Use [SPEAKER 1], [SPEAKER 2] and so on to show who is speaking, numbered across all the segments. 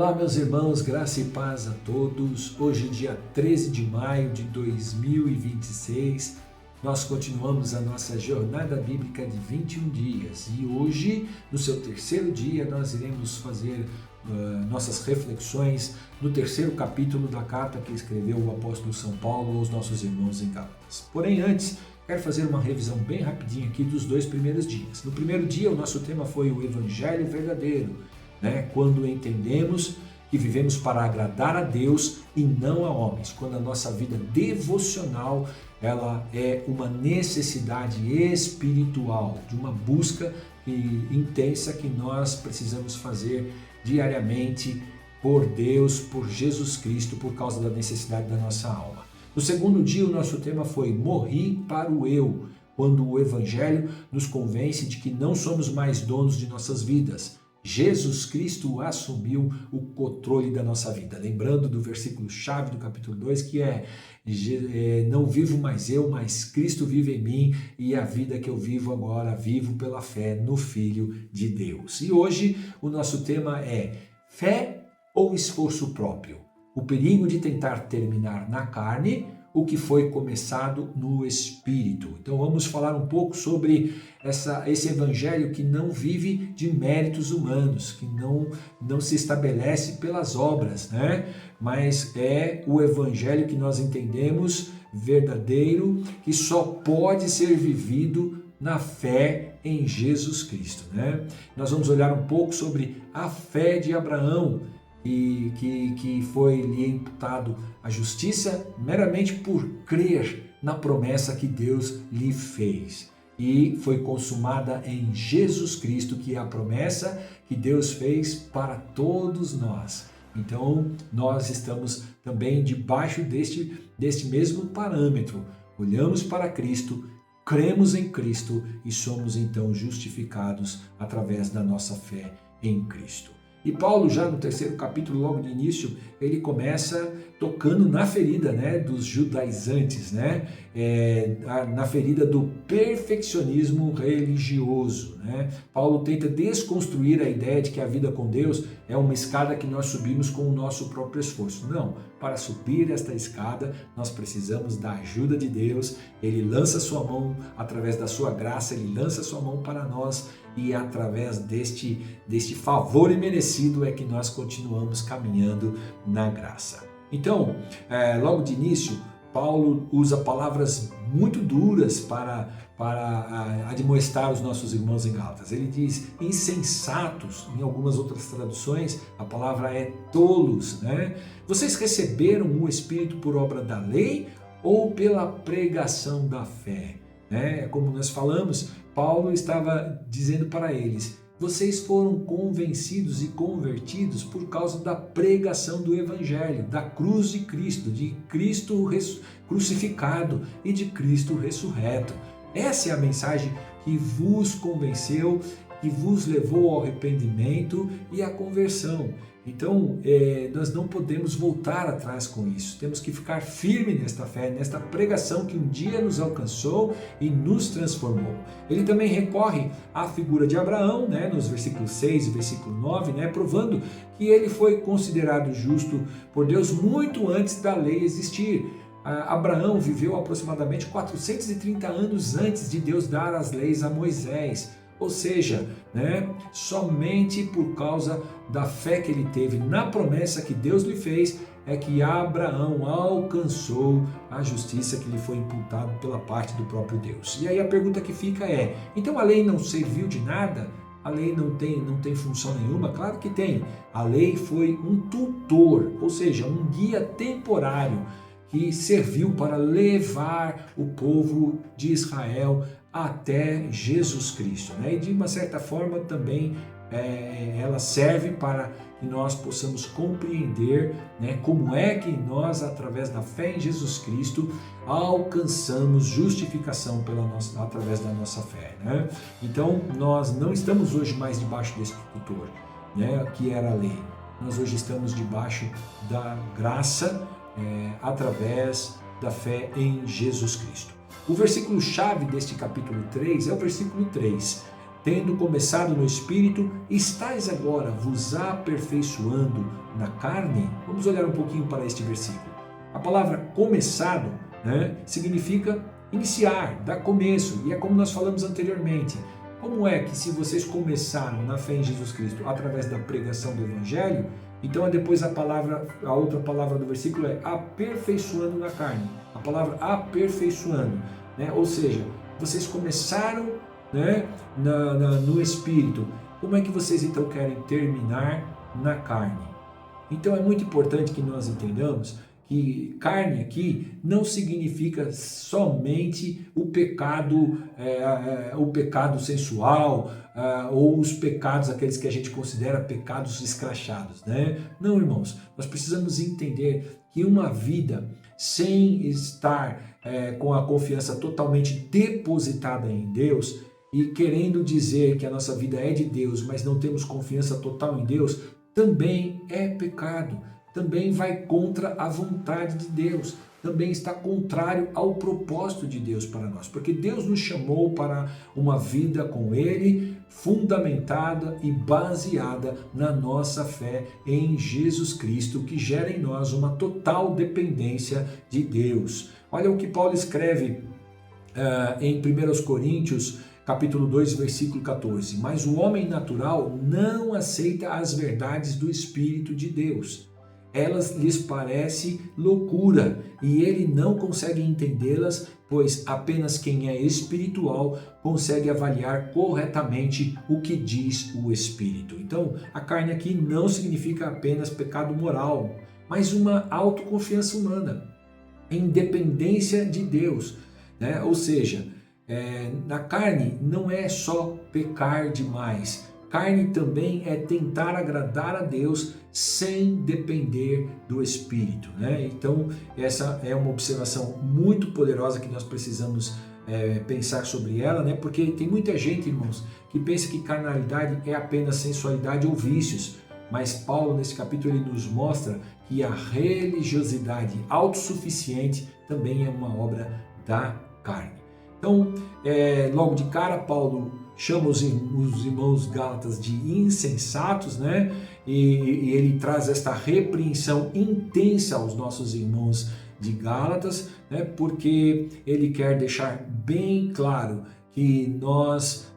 [SPEAKER 1] Olá, meus irmãos, graça e paz a todos. Hoje, dia 13 de maio de 2026, nós continuamos a nossa jornada bíblica de 21 dias. E hoje, no seu terceiro dia, nós iremos fazer nossas reflexões no terceiro capítulo da carta que escreveu o apóstolo São Paulo aos nossos irmãos em Gálatas. Porém, antes, quero fazer uma revisão bem rapidinha aqui dos dois primeiros dias. No primeiro dia, o nosso tema foi o Evangelho verdadeiro, quando entendemos que vivemos para agradar a Deus e não a homens, quando a nossa vida devocional ela é uma necessidade espiritual, de uma busca intensa que nós precisamos fazer diariamente por Deus, por Jesus Cristo, por causa da necessidade da nossa alma. No segundo dia, o nosso tema foi Morri para o Eu, quando o Evangelho nos convence de que não somos mais donos de nossas vidas. Jesus Cristo assumiu o controle da nossa vida. Lembrando do versículo-chave do capítulo 2, que não vivo mais eu, mas Cristo vive em mim, e a vida que eu vivo agora, vivo pela fé no Filho de Deus. E hoje o nosso tema é fé ou esforço próprio? O perigo de tentar terminar na carne o que foi começado no Espírito. Então vamos falar um pouco sobre esse evangelho que não vive de méritos humanos, que não se estabelece pelas obras, mas é o evangelho que nós entendemos verdadeiro, que só pode ser vivido na fé em Jesus Cristo. Nós vamos olhar um pouco sobre a fé de Abraão, e que foi lhe imputado a justiça meramente por crer na promessa que Deus lhe fez. E foi consumada em Jesus Cristo, que é a promessa que Deus fez para todos nós. Então, nós estamos também debaixo deste mesmo parâmetro. Olhamos para Cristo, cremos em Cristo e somos então justificados através da nossa fé em Cristo. E Paulo, já no terceiro capítulo, logo no início, ele começa tocando na ferida dos judaizantes, na ferida do perfeccionismo religioso. Paulo tenta desconstruir a ideia de que a vida com Deus é uma escada que nós subimos com o nosso próprio esforço. Não, para subir esta escada, nós precisamos da ajuda de Deus. Ele lança sua mão através da sua graça, ele lança sua mão para nós, e através deste favor imerecido é que nós continuamos caminhando na graça. Então, logo de início, Paulo usa palavras muito duras para admoestar os nossos irmãos em Gálatas. Ele diz insensatos, em algumas outras traduções a palavra é tolos. Vocês receberam o Espírito por obra da lei ou pela pregação da fé? Como nós falamos, Paulo estava dizendo para eles: vocês foram convencidos e convertidos por causa da pregação do Evangelho, da cruz de Cristo crucificado e de Cristo ressurreto. Essa é a mensagem que vos convenceu, que vos levou ao arrependimento e à conversão. Então, nós não podemos voltar atrás com isso. Temos que ficar firme nesta fé, nesta pregação que um dia nos alcançou e nos transformou. Ele também recorre à figura de Abraão, nos versículos 6 e versículo 9, provando que ele foi considerado justo por Deus muito antes da lei existir. Abraão viveu aproximadamente 430 anos antes de Deus dar as leis a Moisés. Ou seja, somente por causa da fé que ele teve na promessa que Deus lhe fez, é que Abraão alcançou a justiça que lhe foi imputada pela parte do próprio Deus. E aí a pergunta que fica é: então a lei não serviu de nada? A lei não tem função nenhuma? Claro que tem. A lei foi um tutor, ou seja, um guia temporário que serviu para levar o povo de Israel até Jesus Cristo. E de uma certa forma também ela serve para que nós possamos compreender como é que nós, através da fé em Jesus Cristo, alcançamos justificação através da nossa fé. Então nós não estamos hoje mais debaixo desse tutor, que era a lei. Nós hoje estamos debaixo da graça através da fé em Jesus Cristo. O versículo-chave deste capítulo 3 é o versículo 3. tendo começado no Espírito, estáis agora vos aperfeiçoando na carne? Vamos olhar um pouquinho para este versículo. A palavra começado, né, significa iniciar, dar começo, e é como nós falamos anteriormente. Como é que se vocês começaram na fé em Jesus Cristo através da pregação do Evangelho, então depois a outra palavra do versículo é aperfeiçoando na carne. A palavra aperfeiçoando, né? Ou seja, vocês começaram, né, no Espírito. Como é que vocês então querem terminar na carne? Então é muito importante que nós entendamos que carne aqui não significa somente o pecado sensual, ou os pecados, aqueles que a gente considera pecados escrachados, né? Não, irmãos, nós precisamos entender que uma vida sem estar com a confiança totalmente depositada em Deus e querendo dizer que a nossa vida é de Deus, mas não temos confiança total em Deus, também é pecado. Também vai contra a vontade de Deus, também está contrário ao propósito de Deus para nós, porque Deus nos chamou para uma vida com Ele, fundamentada e baseada na nossa fé em Jesus Cristo, que gera em nós uma total dependência de Deus. Olha o que Paulo escreve em 1 Coríntios, capítulo 2, versículo 14. Mas o homem natural não aceita as verdades do Espírito de Deus. Elas lhes parece loucura e ele não consegue entendê-las, pois apenas quem é espiritual consegue avaliar corretamente o que diz o Espírito. Então, a carne aqui não significa apenas pecado moral, mas uma autoconfiança humana, independência de Deus, né? Ou seja, na carne não é só pecar demais. Carne também é tentar agradar a Deus sem depender do Espírito, né? Então, essa é uma observação muito poderosa que nós precisamos pensar sobre ela, né? Porque tem muita gente, irmãos, que pensa que carnalidade é apenas sensualidade ou vícios. Mas Paulo, nesse capítulo, ele nos mostra que a religiosidade autossuficiente também é uma obra da carne. Então, logo de cara, Paulo chama os irmãos gálatas de insensatos, né? E ele traz esta repreensão intensa aos nossos irmãos de Gálatas, né? Porque ele quer deixar bem claro que nós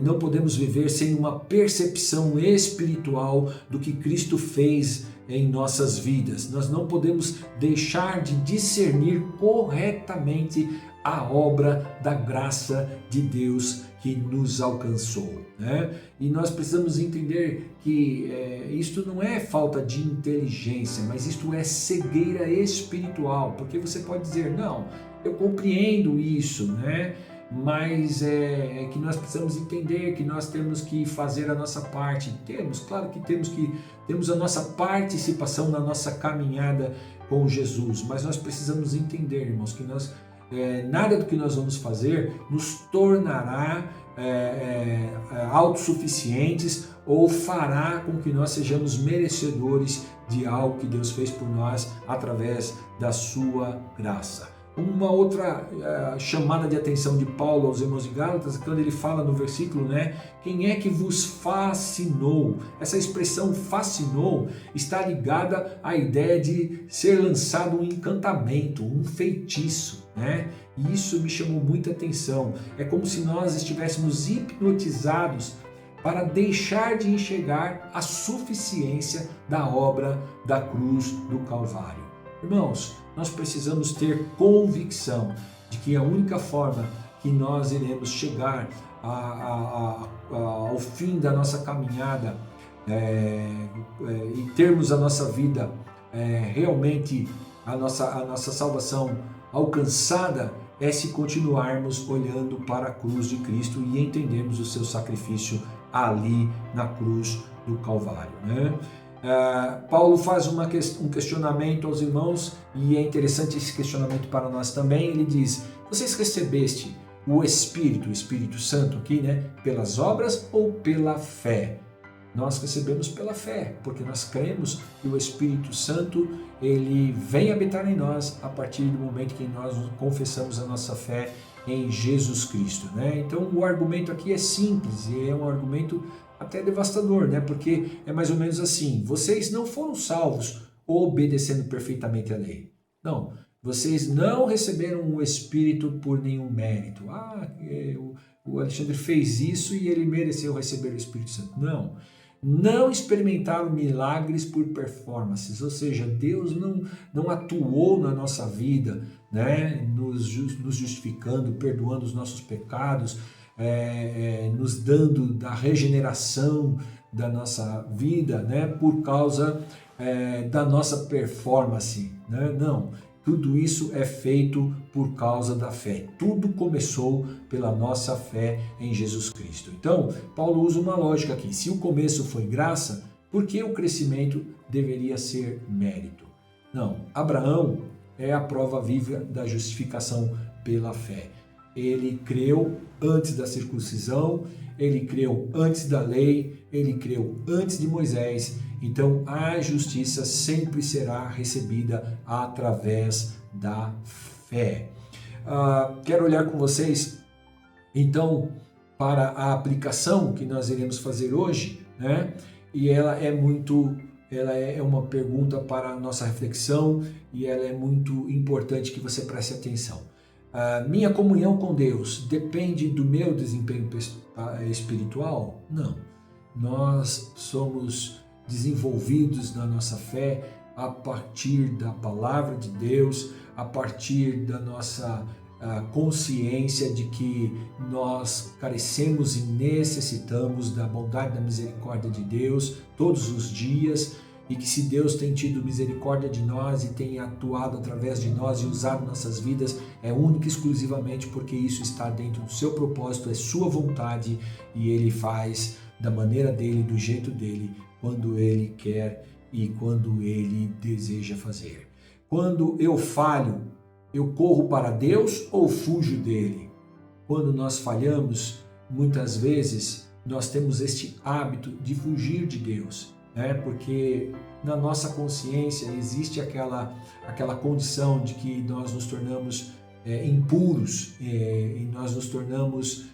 [SPEAKER 1] não podemos viver sem uma percepção espiritual do que Cristo fez em nossas vidas. Nós não podemos deixar de discernir corretamente a obra da graça de Deus que nos alcançou, né? E nós precisamos entender que isto não é falta de inteligência, mas isto é cegueira espiritual, porque você pode dizer, não, eu compreendo isso, né? Mas é que nós precisamos entender que nós temos que fazer a nossa parte. Claro que temos a nossa participação na nossa caminhada com Jesus, mas nós precisamos entender, irmãos, que nada do que nós vamos fazer nos tornará autossuficientes ou fará com que nós sejamos merecedores de algo que Deus fez por nós através da sua graça. Uma outra chamada de atenção de Paulo aos irmãos de Gálatas, quando ele fala no versículo, né? Quem é que vos fascinou? Essa expressão fascinou está ligada à ideia de ser lançado um encantamento, um feitiço, né? E isso me chamou muita atenção. É como se nós estivéssemos hipnotizados para deixar de enxergar a suficiência da obra da cruz do Calvário. Irmãos, nós precisamos ter convicção de que a única forma que nós iremos chegar ao fim da nossa caminhada e termos a nossa vida realmente, a nossa salvação alcançada, é se continuarmos olhando para a cruz de Cristo e entendermos o seu sacrifício ali na cruz do Calvário, né? Paulo faz um questionamento aos irmãos, e é interessante esse questionamento para nós também. Ele diz: vocês recebeste o Espírito Santo aqui, né? Pelas obras ou pela fé? Nós recebemos pela fé, porque nós cremos que o Espírito Santo ele vem habitar em nós a partir do momento que nós confessamos a nossa fé em Jesus Cristo, né? Então o argumento aqui é simples e é um argumento até devastador, né? Porque é mais ou menos assim: vocês não foram salvos obedecendo perfeitamente a lei. Não, vocês não receberam o Espírito por nenhum mérito. O Alexandre fez isso e ele mereceu receber o Espírito Santo. Não. Não experimentaram milagres por performances, ou seja, Deus não atuou na nossa vida, né, nos justificando, perdoando os nossos pecados, nos dando da regeneração da nossa vida, né, por causa da nossa performance, né? Não. Tudo isso é feito por causa da fé. Tudo começou pela nossa fé em Jesus Cristo. Então, Paulo usa uma lógica aqui. Se o começo foi graça, por que o crescimento deveria ser mérito? Não, Abraão é a prova viva da justificação pela fé. Ele creu antes da circuncisão, ele creu antes da lei, ele creu antes de Moisés. Então a justiça sempre será recebida através da fé. Quero olhar com vocês então para a aplicação que nós iremos fazer hoje, né? E ela é uma pergunta para a nossa reflexão e ela é muito importante que você preste atenção. Minha comunhão com Deus depende do meu desempenho espiritual? Não. Nós somos desenvolvidos na nossa fé a partir da palavra de Deus, a partir da nossa consciência de que nós carecemos e necessitamos da bondade e da misericórdia de Deus todos os dias, e que se Deus tem tido misericórdia de nós e tem atuado através de nós e usado nossas vidas, é única e exclusivamente porque isso está dentro do seu propósito, é sua vontade, e Ele faz da maneira dele, do jeito dele, quando Ele quer e quando Ele deseja fazer. Quando eu falho, eu corro para Deus ou fujo dele? Quando nós falhamos, muitas vezes nós temos este hábito de fugir de Deus, né? Porque na nossa consciência existe aquela condição de que nós nos tornamos impuros e nós nos tornamos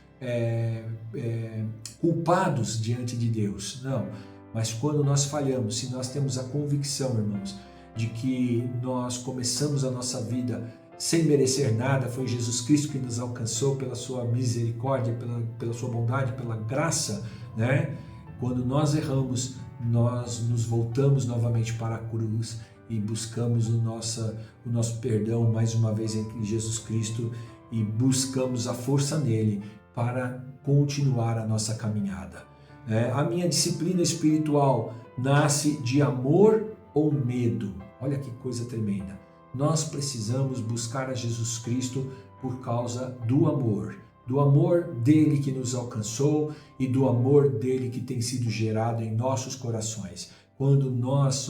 [SPEAKER 1] culpados diante de Deus. Não, mas quando nós falhamos, se nós temos a convicção, irmãos, de que nós começamos a nossa vida sem merecer nada, foi Jesus Cristo que nos alcançou pela sua misericórdia, pela sua bondade, pela graça, né? Quando nós erramos, nós nos voltamos novamente para a cruz e buscamos o nosso perdão mais uma vez em Jesus Cristo e buscamos a força nele para continuar a nossa caminhada. A minha disciplina espiritual nasce de amor ou medo? Olha que coisa tremenda. Nós precisamos buscar a Jesus Cristo por causa do amor dele que nos alcançou e do amor dele que tem sido gerado em nossos corações. Quando nós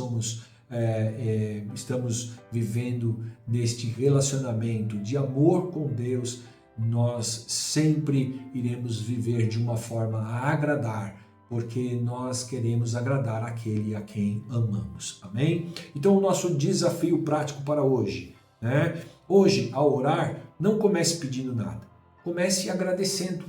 [SPEAKER 1] estamos vivendo neste relacionamento de amor com Deus, nós sempre iremos viver de uma forma a agradar, porque nós queremos agradar aquele a quem amamos. Amém? Então o nosso desafio prático para hoje, né? Hoje, ao orar, não comece pedindo nada. Comece agradecendo.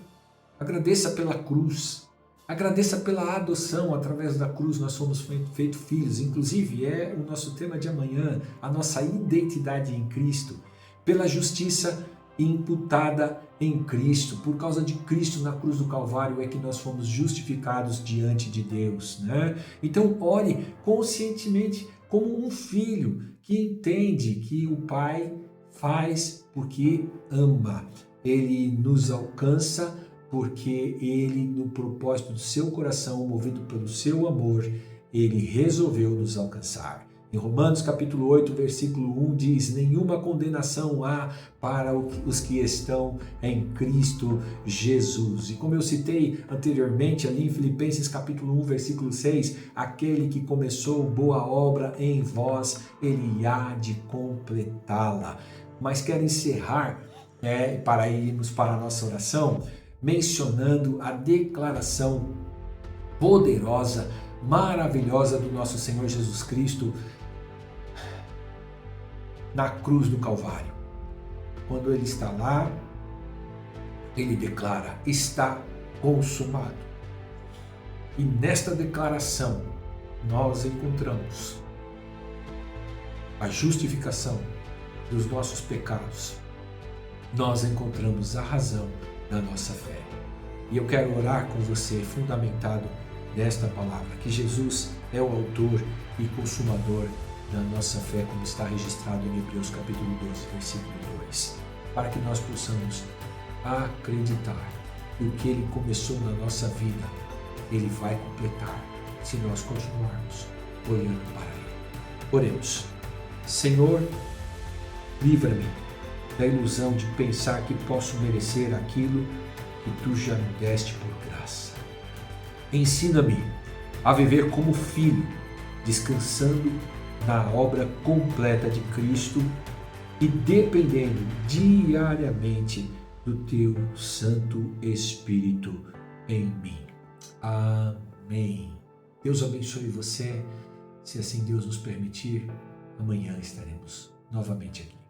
[SPEAKER 1] Agradeça pela cruz. Agradeça pela adoção. Através da cruz nós somos feitos filhos. Inclusive é o nosso tema de amanhã, a nossa identidade em Cristo. Pela justiça imputada em Cristo. Por causa de Cristo na cruz do Calvário é que nós fomos justificados diante de Deus, né? Então ore conscientemente como um filho que entende que o Pai faz porque ama. Ele nos alcança porque Ele, no propósito do seu coração, movido pelo seu amor, Ele resolveu nos alcançar. Em Romanos capítulo 8, versículo 1 diz: nenhuma condenação há para os que estão em Cristo Jesus. E como eu citei anteriormente ali em Filipenses capítulo 1, versículo 6, aquele que começou boa obra em vós, Ele há de completá-la. Mas quero encerrar, para irmos para a nossa oração, mencionando a declaração poderosa, maravilhosa do nosso Senhor Jesus Cristo na cruz do Calvário. Quando Ele está lá, ele declara: está consumado. E nesta declaração nós encontramos a justificação dos nossos pecados. Nós encontramos a razão da nossa fé. E eu quero orar com você, fundamentado nesta palavra, que Jesus é o autor e consumador da nossa fé, como está registrado em Hebreus capítulo 12, versículo 2, para que nós possamos acreditar que o que Ele começou na nossa vida, Ele vai completar, se nós continuarmos olhando para Ele. Oremos. Senhor, livra-me da ilusão de pensar que posso merecer aquilo que Tu já me deste por graça. Ensina-me a viver como filho, descansando na obra completa de Cristo e dependendo diariamente do Teu Santo Espírito em mim. Amém. Deus abençoe você. Se assim Deus nos permitir, amanhã estaremos novamente aqui.